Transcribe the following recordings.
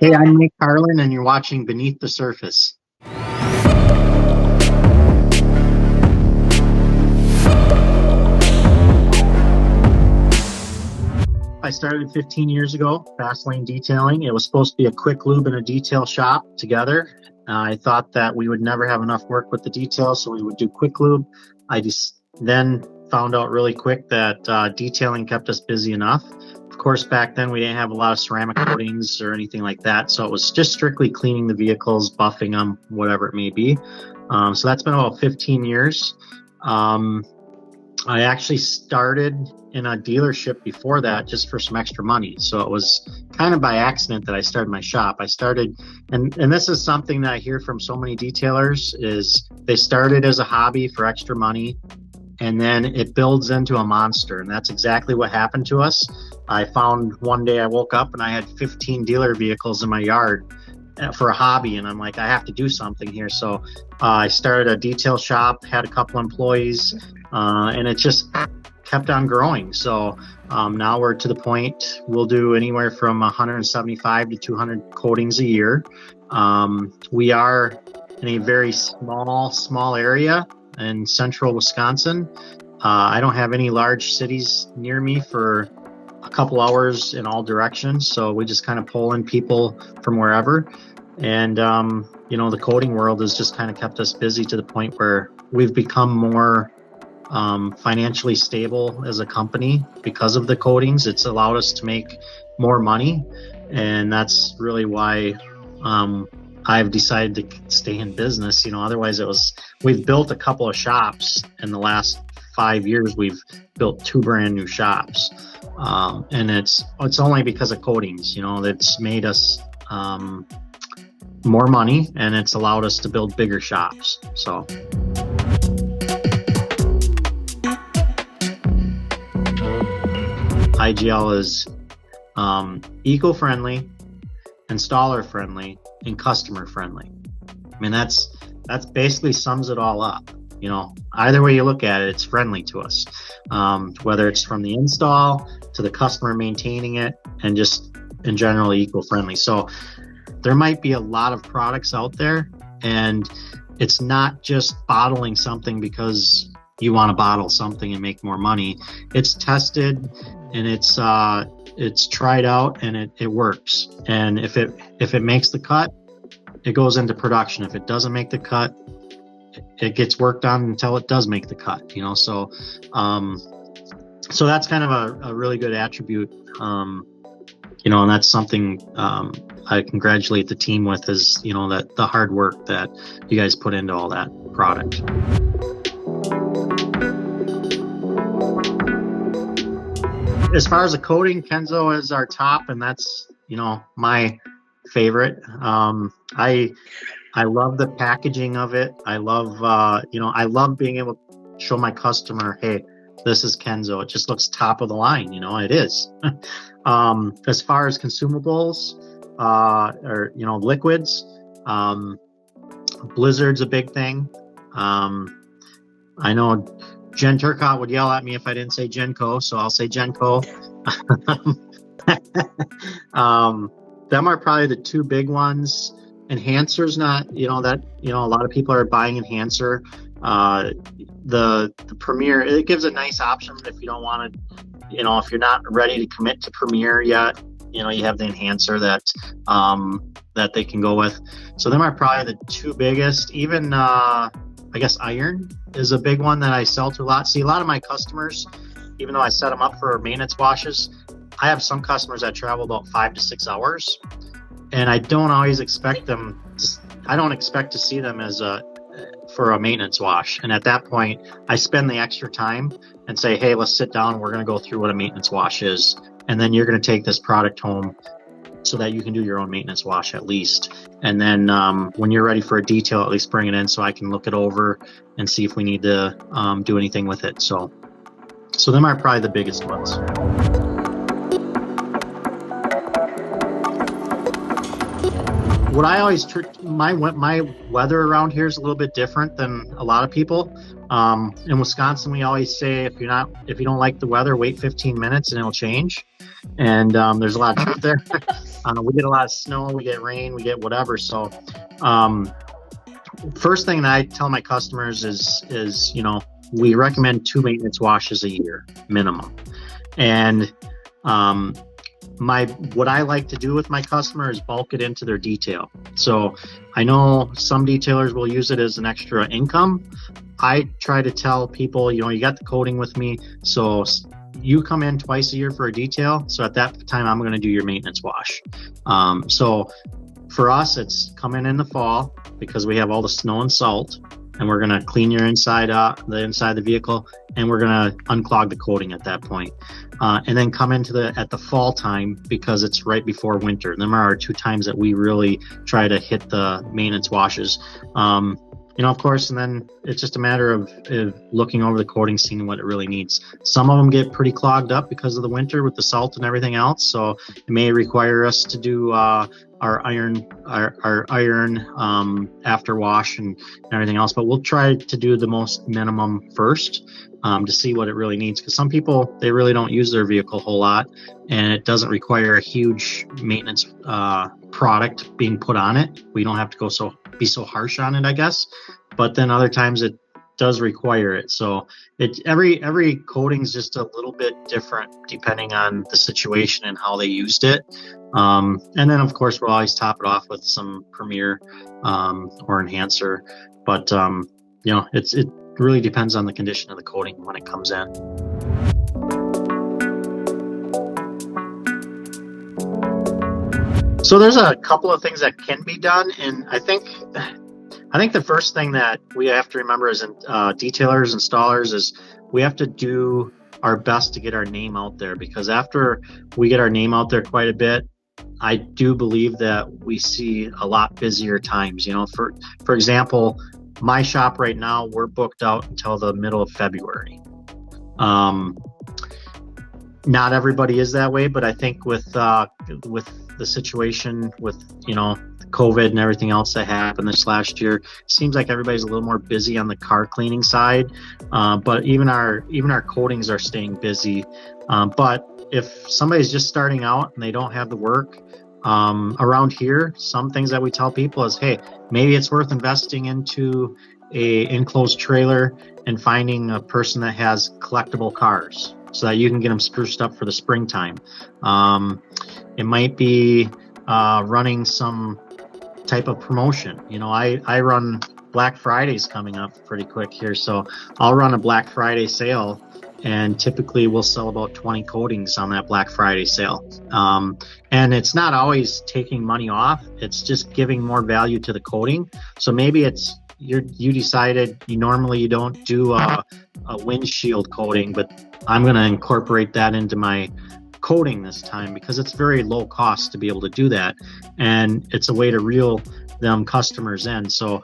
Hey, I'm Nick Karlen, and you're watching Beneath the Surface. I started 15 years ago, fast lane detailing. It was supposed to be a quick lube and a detail shop together. I thought that we would never have enough work with the details, so we would do quick lube. I just then found out really quick that detailing kept us busy enough. Of course, back then we didn't have a lot of ceramic coatings or anything like that, so it was just strictly cleaning the vehicles, buffing them, whatever it may be. So that's been about 15 years. I actually started in a dealership before that just for some extra money. So it was kind of by accident that I started my shop. I started, and this is something that I hear from so many detailers, is they started as a hobby for extra money, and then it builds into a monster. And that's exactly what happened to us. I found one day I woke up and I had 15 dealer vehicles in my yard for a hobby, and I'm like, I have to do something here. So I started a detail shop, had a couple employees, and it just kept on growing. So now we're to the point we'll do anywhere from 175 to 200 coatings a year. We are in a very small area in central Wisconsin. I don't have any large cities near me for a couple hours in all directions, so we just kind of pull in people from wherever. And the coating world has just kind of kept us busy to the point where we've become more financially stable as a company because of the coatings. It's allowed us to make more money, and that's really why I've decided to stay in business. Otherwise we've built a couple of shops in the last 5 years. We've built 2 brand new shops, and it's only because of coatings. That's made us more money, and it's allowed us to build bigger shops. So IGL is eco-friendly, installer-friendly, and customer-friendly. I mean, that's basically sums it all up. Either way you look at it, it's friendly to us, whether it's from the install to the customer maintaining it, and just in general eco-friendly. So there might be a lot of products out there, and it's not just bottling something because you want to bottle something and make more money. It's tested, and it's tried out, and it works. And if it makes the cut, it goes into production. If it doesn't make the cut, it gets worked on until it does make the cut. So that's kind of a really good attribute. And that's something I congratulate the team with, is that the hard work that you guys put into all that product. As far as the coating, Kenzo is our top, and that's my favorite. I love the packaging of it. I love I love being able to show my customer, hey, this is Kenzo. It just looks top of the line. It is. As far as consumables or liquids, Blizzard's a big thing. I know Jen Turcott would yell at me if I didn't say Genco, so I'll say Genco. Them are probably the 2 big ones. Enhancer's not, a lot of people are buying Enhancer. The Premier, it gives a nice option if you don't want to, if you're not ready to commit to Premier yet, you have the Enhancer that they can go with. So them are probably the 2 biggest. Even I guess Iron is a big one that I sell to a lot. See, a lot of my customers, even though I set them up for maintenance washes, I have some customers that travel about 5 to 6 hours, and I don't always expect them. I don't expect to see them for a maintenance wash. And at that point, I spend the extra time and say, hey, let's sit down. We're going to go through what a maintenance wash is, and then you're going to take this product home so that you can do your own maintenance wash at least. And then when you're ready for a detail, at least bring it in so I can look it over and see if we need to do anything with it. So them are probably the biggest ones. What I always my weather around here is a little bit different than a lot of people. In Wisconsin, we always say if you don't like the weather, wait 15 minutes and it'll change. And there's a lot of truth there. We get a lot of snow, we get rain, we get whatever. So, um, first thing that I tell my customers is we recommend 2 maintenance washes a year minimum. And um, what I like to do with my customer is bulk it into their detail. So I know some detailers will use it as an extra income. I try to tell people, you got the coating with me, so you come in twice a year for a detail. So at that time, I'm going to do your maintenance wash. So for us, it's coming in the fall because we have all the snow and salt, and we're going to clean your inside the inside of the vehicle, and we're going to unclog the coating at that point. And then come into at the fall time because it's right before winter. Them are our 2 times that we really try to hit the maintenance washes. Of course, and then it's just a matter of looking over the coating, seeing what it really needs. Some of them get pretty clogged up because of the winter with the salt and everything else. So it may require us to do our iron after wash and everything else. But we'll try to do the most minimum first to see what it really needs. Because some people, they really don't use their vehicle a whole lot, and it doesn't require a huge maintenance product being put on it. We don't have to be so harsh on it, I guess. But then other times it does require it. So every coating is just a little bit different depending on the situation and how they used it. And then of course we'll always top it off with some Premier or enhancer. But it really depends on the condition of the coating when it comes in. So there's a couple of things that can be done, and I think the first thing that we have to remember as detailers, installers, is we have to do our best to get our name out there, because after we get our name out there quite a bit, I do believe that we see a lot busier times. For example, my shop right now, we're booked out until the middle of February. Not everybody is that way, but I think with the situation with COVID and everything else that happened this last year, it seems like everybody's a little more busy on the car cleaning side. But even our coatings are staying busy. But if somebody's just starting out and they don't have the work around here, some things that we tell people is, hey, maybe it's worth investing into a enclosed trailer and finding a person that has collectible cars so that you can get them spruced up for the springtime. It might be running some type of promotion. I run Black Friday's coming up pretty quick here, so I'll run a Black Friday sale, and typically we'll sell about 20 coatings on that Black Friday sale. And it's not always taking money off, it's just giving more value to the coating. So maybe it's you decided you don't do a windshield coating, but I'm going to incorporate that into my coating this time because it's very low cost to be able to do that, and it's a way to reel them customers in. So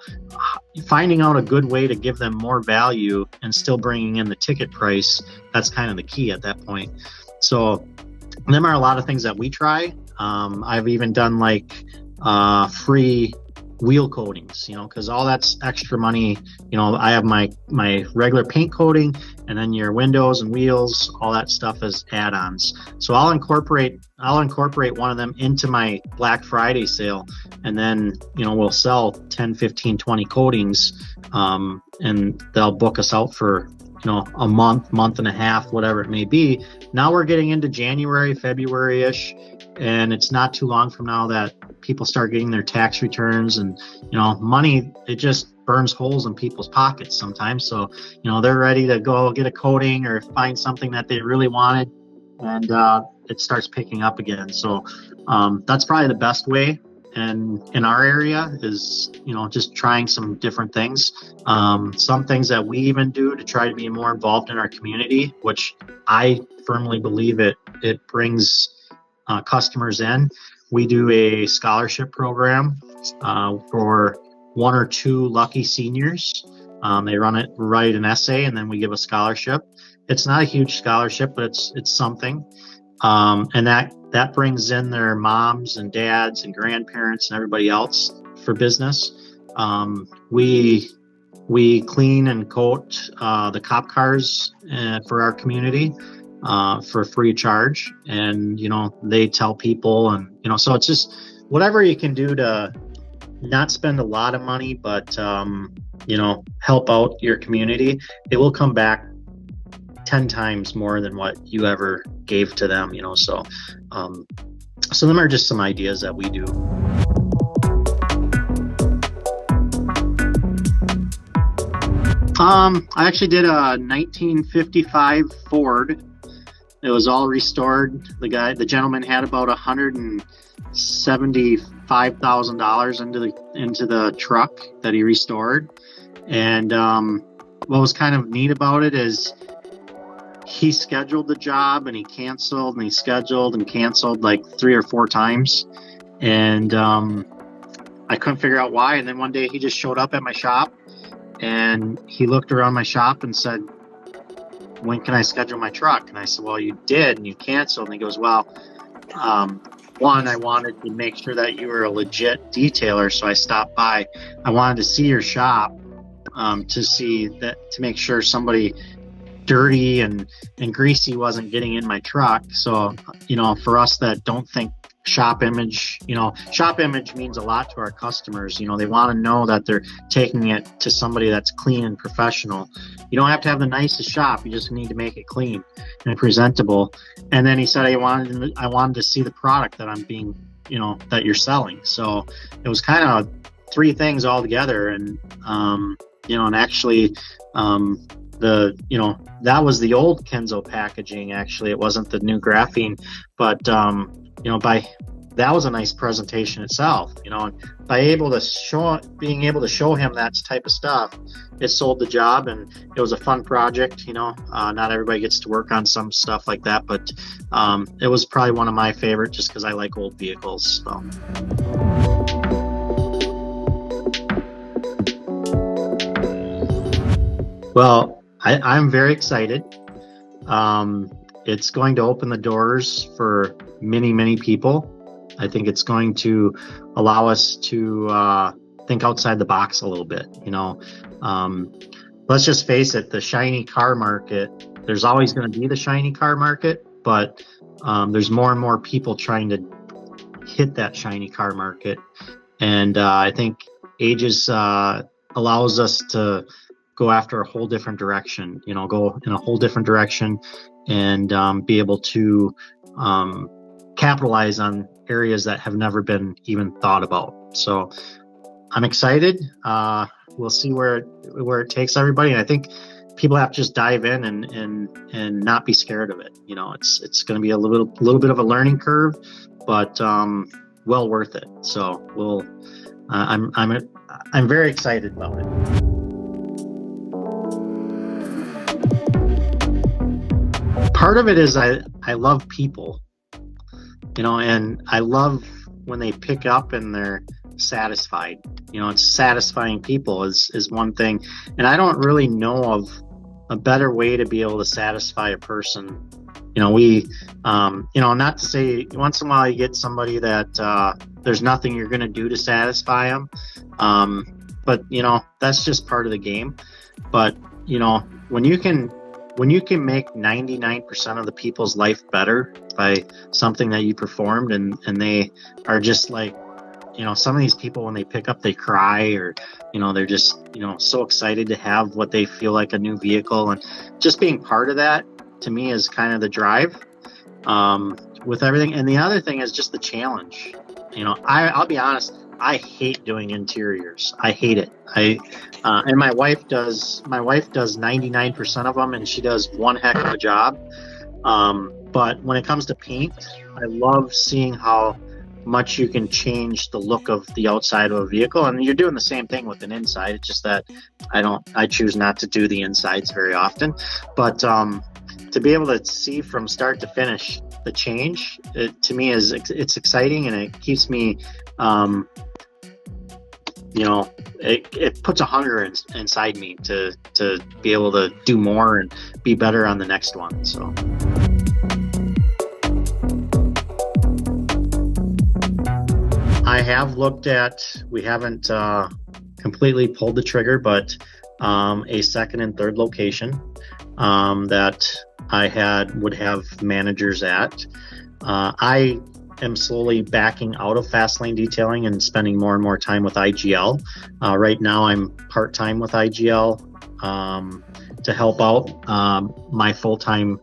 finding out a good way to give them more value and still bringing in the ticket price, that's kind of the key at that point. So them are a lot of things that we try. I've even done free wheel coatings, because all that's extra money. I have my regular paint coating, and then your windows and wheels, all that stuff is add-ons. So I'll incorporate one of them into my Black Friday sale, and then we'll sell 10, 15, 20 coatings, and they'll book us out for a month and a half, whatever it may be. Now we're getting into January, February-ish, and it's not too long from now that people start getting their tax returns, and money, it just burns holes in people's pockets sometimes. So they're ready to go get a coating or find something that they really wanted, and it starts picking up again. So that's probably the best way. And in our area is just trying some different things. Some things that we even do to try to be more involved in our community, which I firmly believe it brings customers in. We do a scholarship program for 1 or 2 lucky seniors. They write an essay, and then we give a scholarship. It's not a huge scholarship, but it's something. And that brings in their moms and dads and grandparents and everybody else for business. We clean and coat the cop cars for our community. for free of charge, and they tell people, and so it's just whatever you can do to not spend a lot of money, but help out your community. It will come back 10 times more than what you ever gave to them. So them are just some ideas that we do. I actually did a 1955 Ford. It was all restored. The gentleman had about $175,000 into the truck that he restored. And what was kind of neat about it is he scheduled the job, and he canceled, and he scheduled and canceled like 3 or 4 times. And I couldn't figure out why. And then one day he just showed up at my shop, and he looked around my shop and said, "When can I schedule my truck?" And I said, "Well, you did, and you canceled." And he goes, "Well, one, I wanted to make sure that you were a legit detailer, so I stopped by. I wanted to see your shop to make sure somebody dirty and greasy wasn't getting in my truck." So, for us that don't think shop image means a lot to our customers. They want to know that they're taking it to somebody that's clean and professional. You don't have to have the nicest shop. You just need to make it clean and presentable. And then he said, I wanted to see the product that I'm being, that you're selling. So it was kind of 3 things all together. And, and actually, that was the old Kenzo packaging. Actually, it wasn't the new graphene, but, that was a nice presentation itself, and being able to show him that type of stuff, it sold the job, and it was a fun project. Not everybody gets to work on some stuff like that, but it was probably one of my favorite, just because I like old vehicles. So. Well, I'm very excited. It's going to open the doors for many, many people. I think it's going to allow us to think outside the box a little bit. Let's just face it, the shiny car market, there's always going to be the shiny car market, but there's more and more people trying to hit that shiny car market. And I think Aegis allows us to go after a whole different direction, go in a whole different direction, and be able to capitalize on areas that have never been even thought about. So I'm excited. We'll see where it takes everybody. And I think people have to just dive in and not be scared of it. It's going to be a little bit of a learning curve, but well worth it. So I'm very excited about it. Part of it is I love people, and I love when they pick up and they're satisfied. It's satisfying people is one thing. And I don't really know of a better way to be able to satisfy a person. Not to say once in a while you get somebody that there's nothing you're going to do to satisfy them. But, that's just part of the game. But, when you can make 99% of the people's life better by something that you performed, and they are just like, some of these people, when they pick up, they cry, or, they're just, so excited to have what they feel like a new vehicle. And just being part of that, to me, is kind of the drive with everything. And the other thing is just the challenge. I'll be honest, I hate doing interiors. I hate it. And my wife does 99% of them, and she does one heck of a job. But when it comes to paint, I love seeing how much you can change the look of the outside of a vehicle. And you're doing the same thing with an inside. It's just that I choose not to do the insides very often. But to be able to see from start to finish the change, to me it's exciting, and it keeps me, it puts a hunger inside me to be able to do more and be better on the next one. So. I have looked at, we haven't completely pulled the trigger, but a second and third location that I would have managers at. I am slowly backing out of fast lane detailing and spending more and more time with IGL. Right now I'm part-time with IGL to help out. My full-time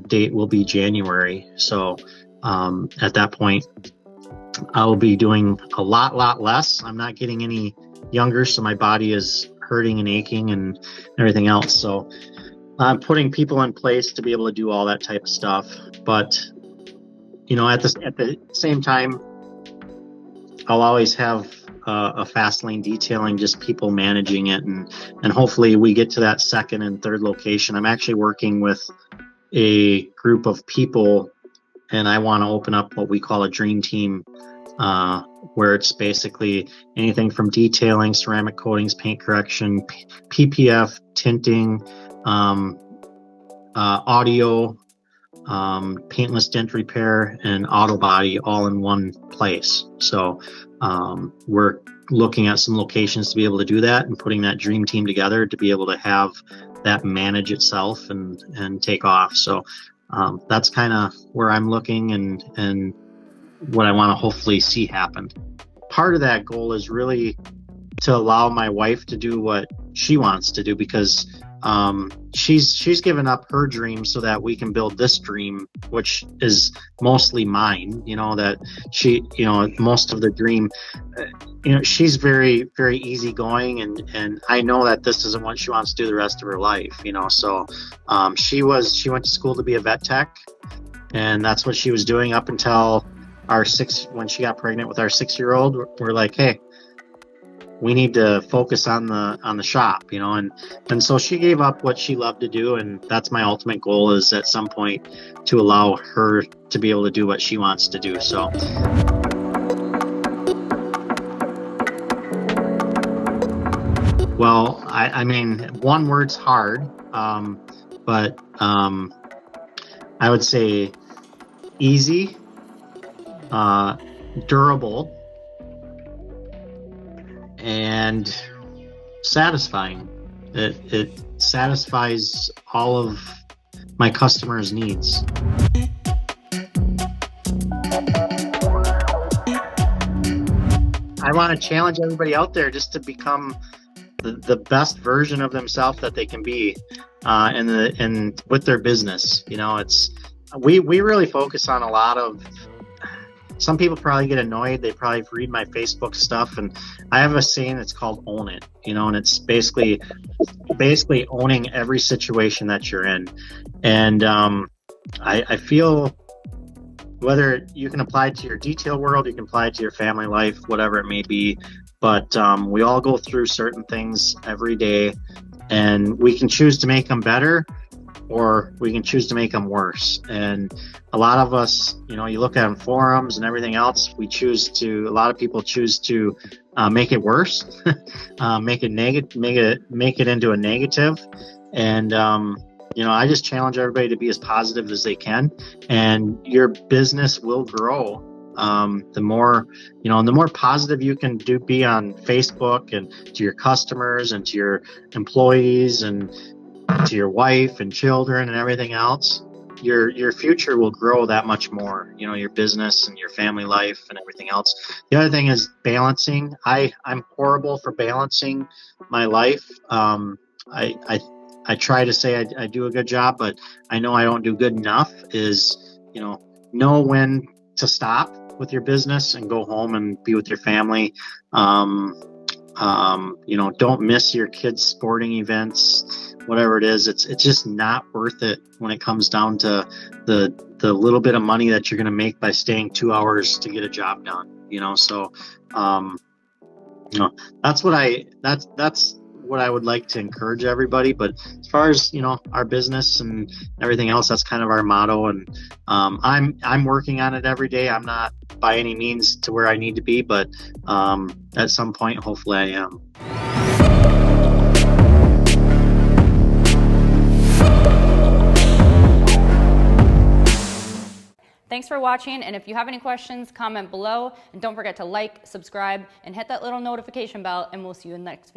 date will be January. So at that point, I'll be doing a lot less. I'm not getting any younger, so my body is hurting and aching and everything else. So I'm putting people in place to be able to do all that type of stuff. But at the same time, I'll always have a fast lane detailing, just people managing it, and hopefully we get to that second and third location. I'm actually working with a group of people, and I want to open up what we call a dream team, where it's basically anything from detailing, ceramic coatings, paint correction, PPF, tinting, audio, paintless dent repair, and auto body all in one place. So we're looking at some locations to be able to do that and putting that dream team together to be able to have that manage itself and take off. So that's kind of where I'm looking and what I want to hopefully see happen. Part of that goal is really to allow my wife to do what she wants to do, because she's given up her dream so that we can build this dream, which is mostly mine. That she, most of the dream, she's very, very easygoing, and I know that this isn't what she wants to do the rest of her life. So she went to school to be a vet tech, and that's what she was doing up until when she got pregnant with our 6-year-old. We're like, hey, we need to focus on the shop, and so she gave up what she loved to do, and that's my ultimate goal, is at some point to allow her to be able to do what she wants to do. So well, I mean, one word's hard, but I would say easy, durable, and satisfying. It satisfies all of my customers' needs. I want to challenge everybody out there just to become the best version of themselves that they can be, and with their business. We really focus on a lot of. Some people probably get annoyed. They probably read my Facebook stuff, and I have a saying that's called "own it," and it's basically owning every situation that you're in. And I feel whether you can apply it to your detail world, you can apply it to your family life, whatever it may be, but we all go through certain things every day, and we can choose to make them better, or we can choose to make them worse. And a lot of us, you look at forums and everything else, a lot of people choose to make it worse, make it into a negative. And I just challenge everybody to be as positive as they can, and your business will grow. The more positive you can be on Facebook, and to your customers and to your employees and to your wife and children and everything else, your future will grow that much more. Your business and your family life and everything else. The other thing is balancing. I'm horrible for balancing my life. I try to say I do a good job, but I know I don't do good enough. Is know when to stop with your business and go home and be with your family. Don't miss your kids' sporting events, whatever it is. It's just not worth it when it comes down to the little bit of money that you're going to make by staying 2 hours to get a job done. So that's what I would like to encourage everybody. But as far as our business and everything else, that's kind of our motto. And I'm working on it every day. I'm not by any means to where I need to be, but at some point, hopefully, I am. Thanks for watching, and if you have any questions, comment below, and don't forget to like, subscribe, and hit that little notification bell, and we'll see you in the next video.